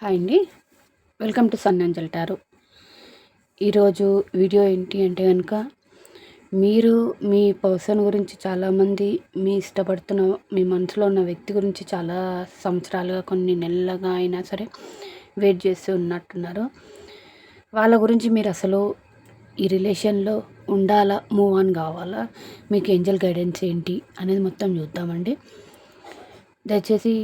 Hi అండి. Welcome to Sun Angel Tarot. ఈరోజు video ఏంటి అంటే కనుక మీరు మీ పర్సన్ గురించి చాలామంది మీ ఇష్టపడుతున్న మీ మనసులో ఉన్న వ్యక్తి గురించి చాలా సంవత్సరాలుగా కొన్ని నెలలుగా అయినా సరే వెయిట్ చేస్తూ ఉన్నట్టున్నారు. వాళ్ళ గురించి మీరు అసలు ఈ రిలేషన్లో ఉండాలా, మూవ్ ఆన్ కావాలా, మీకు ఏంజెల్ గైడెన్స్ ఏంటి అనేది మొత్తం చూద్దామండి. దయచేసి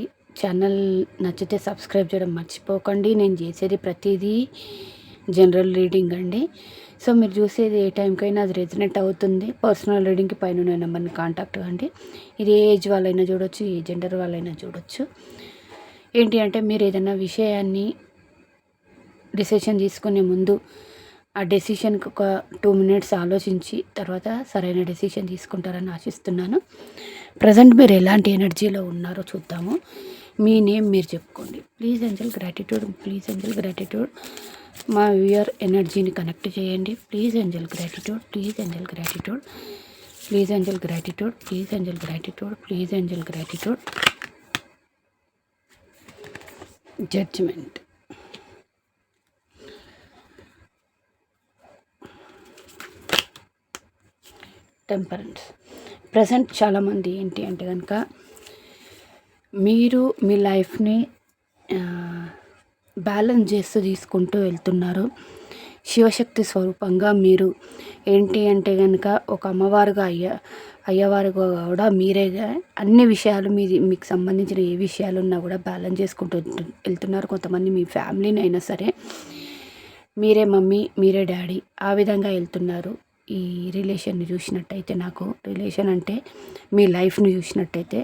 ఛానల్ నచ్చితే సబ్స్క్రైబ్ చేయడం మర్చిపోకండి. నేను చేసేది ప్రతిదీ జనరల్ రీడింగ్ అండి. సో మీరు చూసేది ఏ టైంకైనా అది రెజనేట్ అవుతుంది. పర్సనల్ రీడింగ్కి పైన నెంబర్ని కాంటాక్ట్ కండి. ఇది ఏ ఏజ్ వాళ్ళైనా చూడొచ్చు, ఏ జెండర్ వాళ్ళైనా చూడొచ్చు. ఏంటి అంటే మీరు ఏదైనా విషయాన్ని డిసిషన్ తీసుకునే ముందు ఆ డెసిషన్కి ఒక 2 మినిట్స్ ఆలోచించి తర్వాత సరైన డెసిషన్ తీసుకుంటారని ఆశిస్తున్నాను. ప్రజెంట్ మీరు ఎలాంటి ఎనర్జీలో ఉన్నారో చూద్దాము. మీ నేమ్ మీరు చెప్పుకోండి. Please angel gratitude, please angel gratitude. మా వ్యూయర్ ఎనర్జీని కనెక్ట్ చేయండి. Please angel gratitude, please angel gratitude, please angel gratitude, please angel gratitude, please angel gratitude. Judgement. Temperance. Present చాలామంది ఏంటి అంటే కనుక మీరు మీ లైఫ్ని బ్యాలెన్స్ చేస్తూ తీసుకుంటూ వెళ్తున్నారు. శివశక్తి స్వరూపంగా మీరు ఏంటి అంటే కనుక ఒక అమ్మవారుగా అయ్యవారుగా కూడా మీరేగా అన్ని విషయాలు మీకు సంబంధించిన ఏ విషయాలు ఉన్నా కూడా బ్యాలెన్స్ చేసుకుంటూ వెళ్తున్నారు. కొంతమంది మీ ఫ్యామిలీని అయినా సరే మీరే మమ్మీ, మీరే డాడీ, ఆ విధంగా వెళ్తున్నారు. ఈ రిలేషన్ని చూసినట్టయితే, నాకు రిలేషన్ అంటే మీ లైఫ్ని చూసినట్టయితే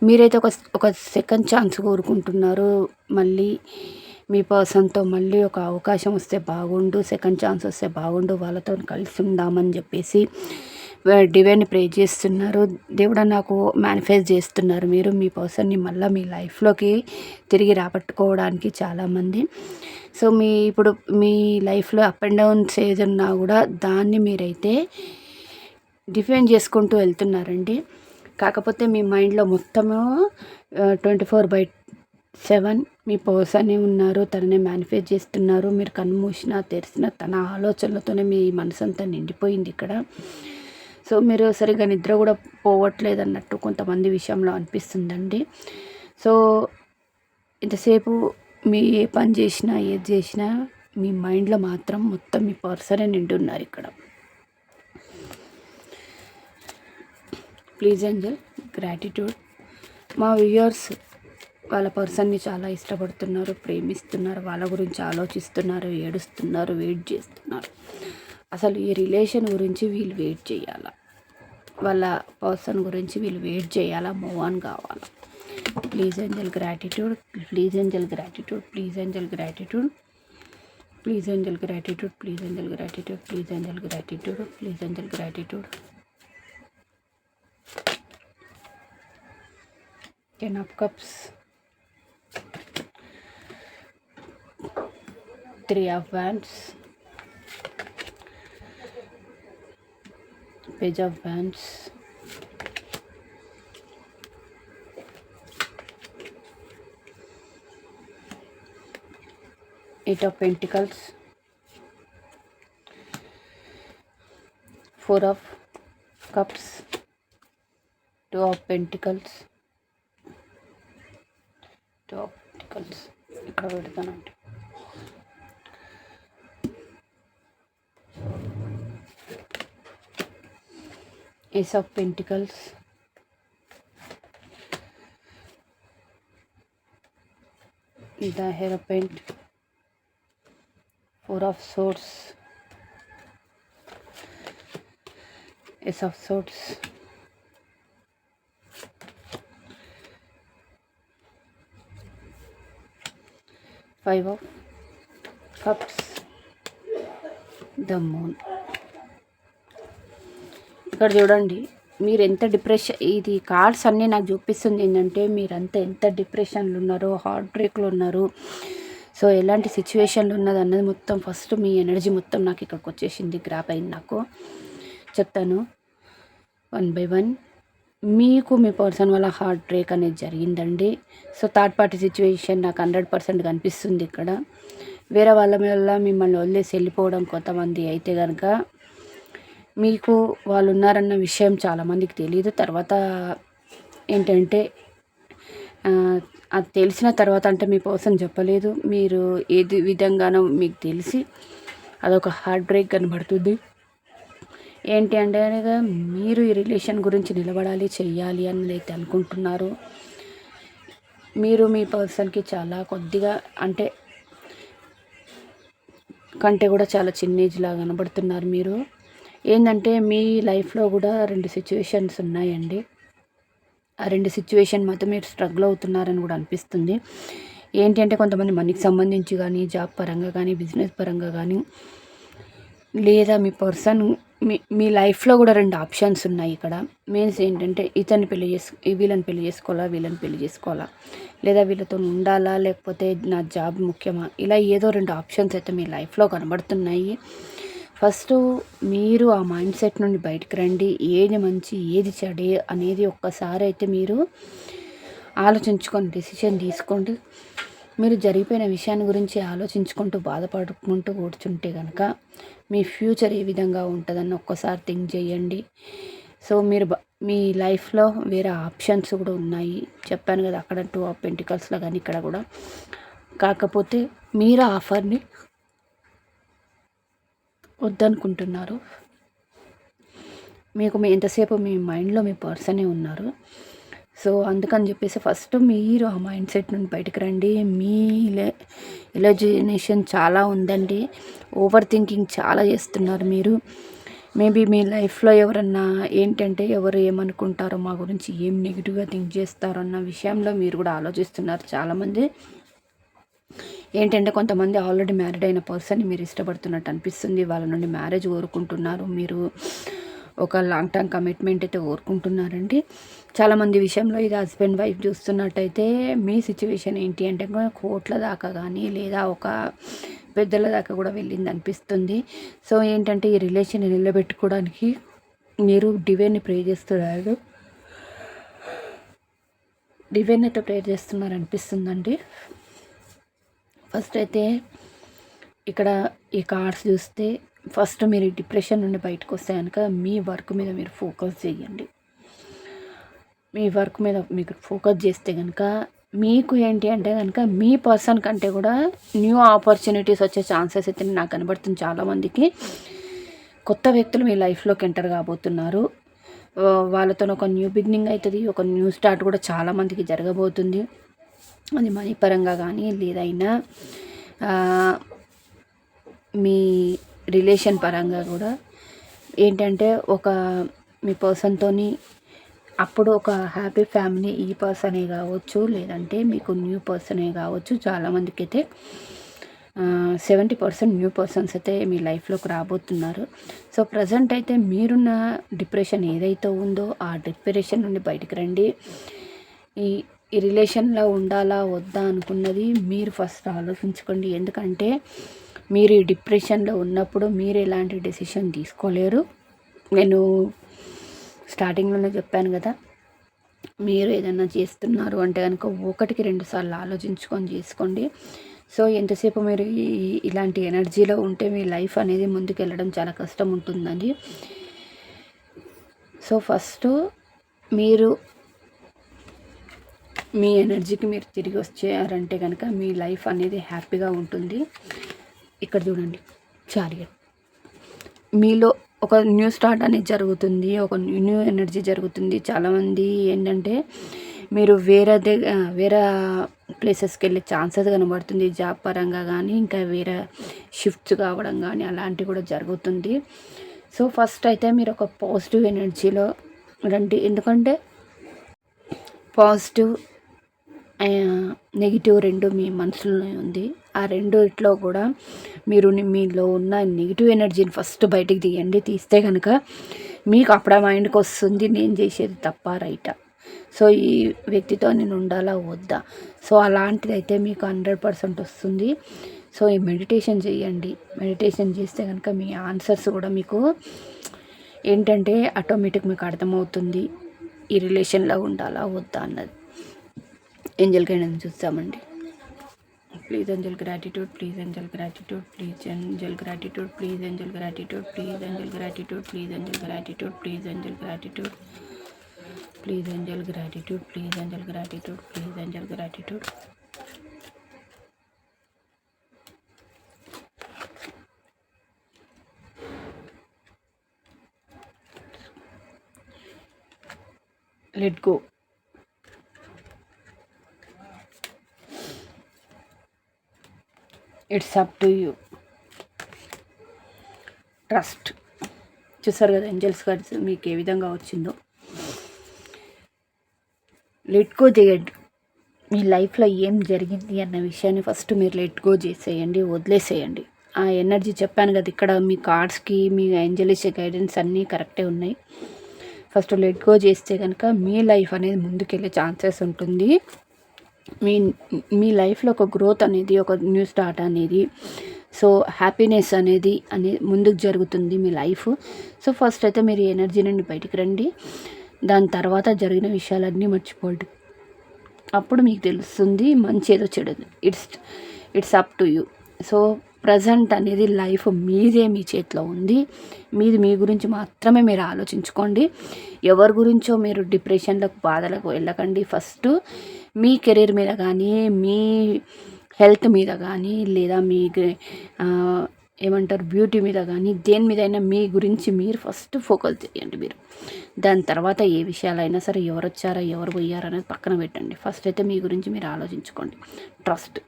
మీరైతే ఒక సెకండ్ ఛాన్స్ కోరుకుంటున్నారు. మళ్ళీ మీ పర్సన్తో మళ్ళీ ఒక అవకాశం వస్తే బాగుండు, సెకండ్ ఛాన్స్ వస్తే బాగుండు, వాళ్ళతో కలిసి ఉందామని చెప్పేసి డివైన్ ప్రే చేస్తున్నారు. దేవుడా నాకు మేనిఫెస్ట్ చేస్తున్నారు. మీరు మీ పర్సన్ని మళ్ళీ మీ లైఫ్లోకి తిరిగి రాబట్టుకోవడానికి చాలామంది. సో ఇప్పుడు మీ లైఫ్లో అప్ అండ్ డౌన్స్ ఏదన్నా కూడా దాన్ని మీరైతే డిఫైన్ చేసుకుంటూ వెళ్తున్నారండి. కాకపోతే మీ మైండ్లో మొత్తము 24/7 మీ పర్సనే ఉన్నారు. తననే మేనిఫెస్ట్ చేస్తున్నారు. మీరు కన్ను మూసినా తెరిచినా తన ఆలోచనలతోనే మీ మనసు అంతా నిండిపోయింది ఇక్కడ. సో మీరు సరిగ్గా నిద్ర కూడా పోవట్లేదు అన్నట్టు కొంతమంది విషయంలో అనిపిస్తుందండి. సో ఇంతసేపు మీ ఏ పని చేసినా ఏది చేసినా మీ మైండ్లో మాత్రం మొత్తం మీ పర్సనే నిండి ఉన్నారు ఇక్కడ. Please angel gratitude. మా వ్యూయర్స్ వాళ్ళ పర్సన్ని చాలా ఇష్టపడుతున్నారు, ప్రేమిస్తున్నారు, వాళ్ళ గురించి ఆలోచిస్తున్నారు, ఏడుస్తున్నారు, వెయిట్ చేస్తున్నారు. అసలు ఈ రిలేషన్ గురించి వీళ్ళు వెయిట్ చేయాలా, వాళ్ళ పర్సన్ గురించి వీళ్ళు వెయిట్ చేయాలా, మూవ్ ఆన్ కావాలా. Please angel gratitude, please angel gratitude, please angel gratitude, please angel gratitude, please angel gratitude, please angel gratitude, please angel gratitude. 10 of cups, 3 of wands, page of wands, 8 of pentacles, 4 of cups, 2 of pentacles, 2 of pentacles. ఇక్కడ పెడతానండి. Ace of pentacles, the Hierophant, 4 of swords, Ace of swords, 5 of cups, the moon. ఇక్కడ చూడండి, మీరు ఎంత depression, ఇది cards అన్నీ నాకు చూపిస్తుంది ఏంటంటే మీరంతా ఎంత డిప్రెషన్లో ఉన్నారో, హార్ట్ బ్రేక్లో ఉన్నారు. సో ఎలాంటి సిచ్యువేషన్లో ఉన్నది అన్నది మొత్తం ఫస్ట్ మీ ఎనర్జీ మొత్తం నాకు ఇక్కడికి వచ్చేసింది, గ్రాప్ అయింది. నాకు చెప్తాను 1 by 1. మీకు మీ పర్సన్ వల్ల హార్ట్ బ్రేక్ అనేది జరిగిందండి. సో థర్డ్ పార్టీ సిచ్యువేషన్ నాకు 100% కనిపిస్తుంది ఇక్కడ. వేరే వాళ్ళ వల్ల మిమ్మల్ని వదిలేసి వెళ్ళిపోవడం కొంతమంది అయితే కనుక మీకు వాళ్ళు ఉన్నారన్న విషయం చాలామందికి తెలీదు. తర్వాత ఏంటంటే అది తెలిసిన తర్వాత అంటే మీ పర్సన్ చెప్పలేదు. మీరు ఏది విధంగానో మీకు తెలిసి అదొక హార్ట్ బ్రేక్ కనబడుతుంది. ఏంటి అంటే కనుక మీరు ఈ రిలేషన్ గురించి నిలబడాలి, చెయ్యాలి అని అయితే అనుకుంటున్నారు. మీరు మీ పర్సన్కి చాలా కొద్దిగా అంటే కంటే కూడా చాలా చిన్న ఏజ్ లాగా కనబడుతున్నారు మీరు. ఏంటంటే మీ లైఫ్లో కూడా 2 సిచ్యువేషన్స్ ఉన్నాయండి. ఆ 2 సిచ్యువేషన్ మాత్రం మీరు స్ట్రగుల్ అవుతున్నారని కూడా అనిపిస్తుంది. ఏంటి అంటే కొంతమంది మనీకి సంబంధించి కానీ, జాబ్ పరంగా కానీ, బిజినెస్ పరంగా కానీ, లేదా మీ పర్సన్ మీ లైఫ్లో కూడా 2 ఆప్షన్స్ ఉన్నాయి ఇక్కడ. మీన్స్ ఏంటంటే వీళ్ళని పెళ్లి చేసుకోవాలా, వీళ్ళని పెళ్లి చేసుకోవాలా, లేదా వీళ్ళతో ఉండాలా, లేకపోతే నా జాబ్ ముఖ్యమా, ఇలా ఏదో 2 ఆప్షన్స్ అయితే మీ లైఫ్లో కనబడుతున్నాయి. ఫస్ట్ మీరు ఆ మైండ్ సెట్ నుండి బయటకు రండి. ఏది మంచి ఏది చెడే అనేది ఒక్కసారి అయితే మీరు ఆలోచించుకొని డెసిషన్ తీసుకోండి. మీరు జరిగిపోయిన విషయాన్ని గురించి ఆలోచించుకుంటూ బాధపడుకుంటూ కూర్చుంటే కనుక మీ ఫ్యూచర్ ఏ విధంగా ఉంటుందని ఒక్కసారి థింక్ చేయండి. సో మీరు మీ లైఫ్లో వేరే ఆప్షన్స్ కూడా ఉన్నాయి. చెప్పాను కదా, అక్కడ 2 ఆఫ్ పెంటికల్స్లో కానీ ఇక్కడ కూడా. కాకపోతే మీరు ఆఫర్ని వద్దనుకుంటున్నారు. మీకు ఎంతసేపు మీ మైండ్లో మీ పర్సనే ఉన్నారు. సో అందుకని చెప్పేసి ఫస్ట్ మీరు ఆ మైండ్ సెట్ నుండి బయటకు రండి. మీ ఇమాజినేషన్ చాలా ఉందండి. ఓవర్ థింకింగ్ చాలా చేస్తున్నారు మీరు. మేబీ మీ లైఫ్లో ఎవరన్నా ఏంటంటే ఎవరు ఏమనుకుంటారో, మా గురించి ఏం నెగిటివ్గా థింక్ చేస్తారో అన్న విషయంలో మీరు కూడా ఆలోచిస్తున్నారు చాలామంది. ఏంటంటే కొంతమంది ఆల్రెడీ మ్యారీడ్ అయిన పర్సన్ని మీరు ఇష్టపడుతున్నట్టు అనిపిస్తుంది. వాళ్ళ నుండి మ్యారేజ్ కోరుకుంటున్నారు. మీరు ఒక లాంగ్ టర్మ్ కమిట్మెంట్ అయితే కోరుకుంటున్నారండి. చాలామంది విషయంలో ఇది హస్బెండ్ వైఫ్ చూస్తున్నట్టయితే మీ సిచ్యువేషన్ ఏంటి అంటే కోట్ల దాకా కానీ లేదా ఒక పెద్దల దాకా కూడా వెళ్ళింది అనిపిస్తుంది. సో ఏంటంటే ఈ రిలేషన్ నిలబెట్టుకోవడానికి మీరు డివైన్ని ప్రే చేస్తున్నారు. డివైన్ అయితే ప్రే చేస్తున్నారు అనిపిస్తుందండి. ఫస్ట్ అయితే ఇక్కడ ఈ కార్డ్స్ చూస్తే ఫస్ట్ మీరు డిప్రెషన్ నుండి బయటకు వస్తే కనుక మీ వర్క్ మీద మీరు ఫోకస్ చేయండి. మీ వర్క్ మీద మీకు ఫోకస్ చేస్తే కనుక మీకు ఏంటి అంటే కనుక మీ పర్సన్ కంటే కూడా న్యూ ఆపర్చునిటీస్ వచ్చే ఛాన్సెస్ అయితే నాకు కనబడుతుంది. చాలామందికి కొత్త వ్యక్తులు మీ లైఫ్లోకి ఎంటర్ కాబోతున్నారు. వాళ్ళతో ఒక న్యూ బిగినింగ్ అవుతుంది. ఒక న్యూ స్టార్ట్ కూడా చాలామందికి జరగబోతుంది. అది మనీ పరంగా కానీ లేదైనా మీ రిలేషన్ పరంగా కూడా ఏంటంటే మీ పర్సన్తోని అప్పుడు ఒక హ్యాపీ ఫ్యామిలీ ఈ పర్సనే కావచ్చు, లేదంటే మీకు న్యూ పర్సనే కావచ్చు. చాలామందికి అయితే 70% న్యూ పర్సన్స్ అయితే మీ లైఫ్లోకి రాబోతున్నారు. సో ప్రజెంట్ అయితే మీరున్న డిప్రెషన్ ఏదైతే ఉందో ఆ డిప్రెషన్ నుండి బయటకు రండి. ఈ రిలేషన్లో ఉండాలా వద్దా అనుకున్నది మీరు ఫస్ట్ ఆలోచించుకోండి. ఎందుకంటే మీరు ఈ డిప్రెషన్లో ఉన్నప్పుడు మీరు ఎలాంటి డెసిషన్ తీసుకోలేరు. నేను స్టార్టింగ్లోనే చెప్పాను కదా, మీరు ఏదైనా చేస్తున్నారు అంటే కనుక 1కి 2 సార్లు ఆలోచించుకొని చేసుకోండి. సో ఎంతసేపు మీరు ఇలాంటి ఎనర్జీలో ఉంటే మీ లైఫ్ అనేది ముందుకు వెళ్ళడం చాలా కష్టం ఉంటుందండి. సో ఫస్ట్ మీరు మీ ఎనర్జీకి మీరు తిరిగి వచ్చారంటే కనుక మీ లైఫ్ అనేది హ్యాపీగా ఉంటుంది. ఇక్కడ చూడండి, చారియట్ మీలో ఒక న్యూ స్టార్ట్ అనేది జరుగుతుంది. ఒక న్యూ ఎనర్జీ జరుగుతుంది. చాలామంది ఏంటంటే మీరు వేరే ప్లేసెస్కి వెళ్ళే ఛాన్సెస్ కనబడుతుంది. జాబ్ పరంగా కానీ ఇంకా వేరే షిఫ్ట్స్ కావడం కానీ అలాంటివి కూడా జరుగుతుంది. సో ఫస్ట్ అయితే మీరు ఒక పాజిటివ్ ఎనర్జీలో రండి. ఎందుకంటే పాజిటివ్ నెగిటివ్ 2 మీ మనసులోనే ఉంది. ఆ రెండిట్లో కూడా మీరు మీలో ఉన్న నెగిటివ్ ఎనర్జీని ఫస్ట్ బయటికి తీయండి. తీస్తే కనుక మీకు అప్పుడు మైండ్కి వస్తుంది నేను చేసేది తప్ప రైటా, సో ఈ వ్యక్తితో నేను ఉండాలా వద్దా. సో అలాంటిది అయితే మీకు 100% వస్తుంది. సో ఈ మెడిటేషన్ చేయండి. మెడిటేషన్ చేస్తే కనుక మీ ఆన్సర్స్ కూడా మీకు ఏంటంటే ఆటోమేటిక్ మీకు అర్థమవుతుంది. ఈ రిలేషన్లో ఉండాలా వద్దా అన్నది ఏంజల్ గైడెన్స్ చూస్తామండి. Please angel gratitude, please angel gratitude, please angel gratitude, please angel gratitude, please angel gratitude, please angel gratitude, please angel gratitude, please angel gratitude, please angel gratitude, please angel gratitude. Let go. It's up to you. Trust. చూసారు కదా angels cards మీకు ఏ విధంగా వచ్చిందో. Let go చేయండి. మీ లైఫ్లో ఏం జరిగింది అన్న విషయాన్ని ఫస్ట్ మీరు లెట్ గో చేసేయండి, వదిలేసేయండి. ఆ ఎనర్జీ చెప్పాను కదా, ఇక్కడ మీ కార్డ్స్కి మీ ఏంజలిష్ గైడెన్స్ అన్నీ కరెక్టే ఉన్నాయి. ఫస్ట్ లెట్ గో చేస్తే కనుక మీ లైఫ్ అనేది ముందుకెళ్ళే ఛాన్సెస్ ఉంటుంది. మీ మీ లైఫ్లో ఒక గ్రోత్ అనేది, ఒక న్యూ స్టార్ట్ అనేది, సో హ్యాపీనెస్ అనేది ముందుకు జరుగుతుంది మీ లైఫ్. సో ఫస్ట్ అయితే మీరు ఎనర్జీ నుండి బయటికి రండి. దాని తర్వాత జరిగిన విషయాలన్నీ మర్చిపోండి. అప్పుడు మీకు తెలుస్తుంది మంచి ఏదో చెడదు. It's up to you. So present అనేది లైఫ్ మీదే, మీ చేతిలో ఉంది. మీది మీ గురించి మాత్రమే మీరు ఆలోచించుకోండి. ఎవరి గురించో మీరు డిప్రెషన్లకు, బాధలకు వెళ్ళకండి. ఫస్ట్ మీ కెరీర్ మీద కానీ, మీ హెల్త్ మీద కానీ, లేదా మీ ఏమంటారు బ్యూటీ మీద కానీ, దేని మీదైనా మీ గురించి మీరు ఫస్ట్ ఫోకస్ చేయండి మీరు. దాని తర్వాత ఏ విషయాలైనా సరే, ఎవరు వచ్చారా ఎవరు పోయారా అనేది పక్కన పెట్టండి. ఫస్ట్ అయితే మీ గురించి మీరు ఆలోచించుకోండి. ట్రస్ట్.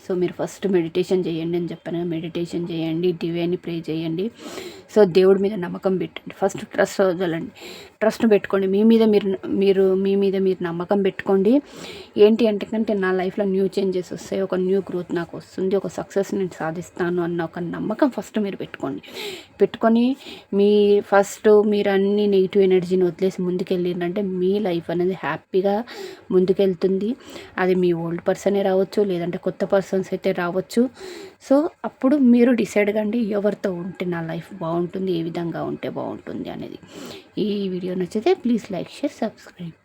సో మీరు ఫస్ట్ మెడిటేషన్ చేయండి అని చెప్పాను. మెడిటేషన్ చేయండి, డివైన్ని ప్రే చేయండి. సో దేవుడి మీద నమ్మకం పెట్టండి. ఫస్ట్ ట్రస్ట్ వదలండి. ట్రస్ట్ పెట్టుకోండి. మీ మీద మీరు నమ్మకం పెట్టుకోండి. ఏంటి అంటే నా లైఫ్లో న్యూ చేంజెస్ వస్తాయి, ఒక న్యూ గ్రోత్ నాకు వస్తుంది, ఒక సక్సెస్ నేను సాధిస్తాను అన్న ఒక నమ్మకం ఫస్ట్ మీరు పెట్టుకొని మీరు అన్ని నెగిటివ్ ఎనర్జీని వదిలేసి ముందుకెళ్ళిందంటే మీ లైఫ్ అనేది హ్యాపీగా ముందుకెళ్తుంది. అది మీ ఓల్డ్ పర్సనే రావచ్చు, లేదంటే కొత్త పర్సన్స్ అయితే రావచ్చు. సో అప్పుడు మీరు డిసైడ్ కండి ఎవరితో ఉంటే నా లైఫ్ బాగుంటుంది, ఏ విధంగా ఉంటే బాగుంటుంది అనేది. ఈ వీడియో నచ్చితే ప్లీజ్ లైక్, షేర్, సబ్స్క్రైబ్.